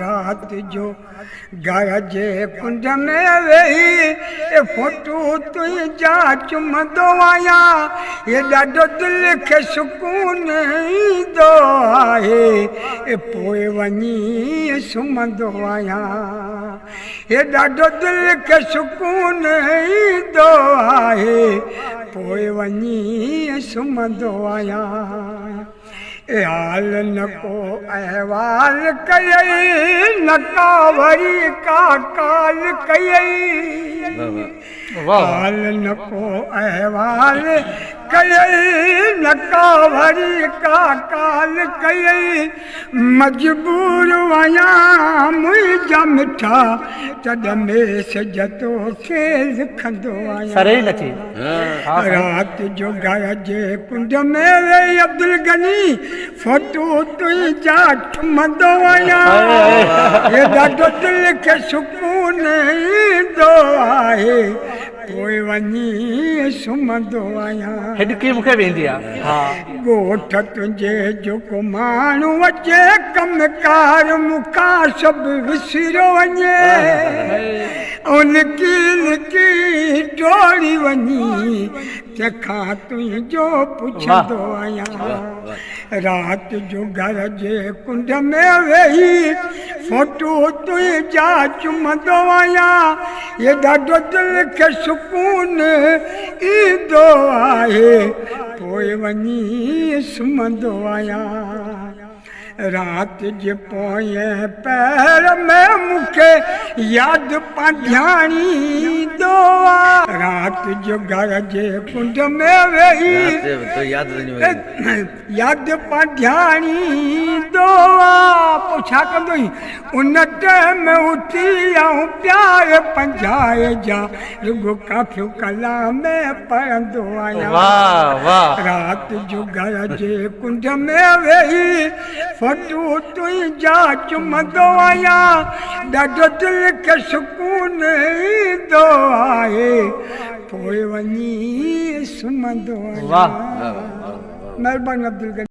रात जो घर जे कुंड में वेही ए फोटू तुंहिंजा चुमंदो आहियां ये ॾाढो दिलि खे सुकून ईंदो आहे ए पोइ वञी सुम्हंदो आहियां ये ॾाढो दिलि खे सुकून ईंदो आहे पोइ वञी सुम्हंदो आहियां ए हाल न को अहवाल कयई न का वरी का काल कयई हाल न को अहवाल कयई न का वरी का काल कयई मजबूर आहियां मुंहिंजा मिठा तॾहिं में सजतो खे लिखंदो आहियां रात जो घर जे कुंड में वेही अब्दुल गनी फोटू तुंहिंजा चुमंदो आहियां हे ॾाढो दिलि खे सुकून ईंदो आहे पोइ वञी सुम्हंदो आहियां हिॾकी मूंखे वेंदी आहे ॻोठ तुंहिंजे जेको माण्हू अचे कमकार मूंखां सभु विसरियो वञे उनकी लिकी डोड़ी वञी तंहिंखां तुंहिंजो पुछंदो आहियां रात जो घर जे कुंड में वेही फोटू तुंहिंजा चुमंदो आहियां ये ॾाढो दिलि खे सुकून ईंदो आहे पोइ वञी सुम्हंदो आहियां रात जे पोएं पैर में मूंखे यादि पांध्याणी ईंदो आहे रात जो घर जे कुंड में वेही यादि पांध्याणी ईंदो आहे पोइ छा कंदो उन टाइम उथी ऐं प्यार पंजाए जा रुगो काफ़ियूं कलाम में पढ़ंदो आहियां रात जो घर जे कुंड में वेही फोटू तुंहिंजा चुमंदो आहियां ॾाढो दिलि खे सुकून ईंदो आहे पोइ वञी सुम्हंदो आहियां महिरबानी अब्दुल गनी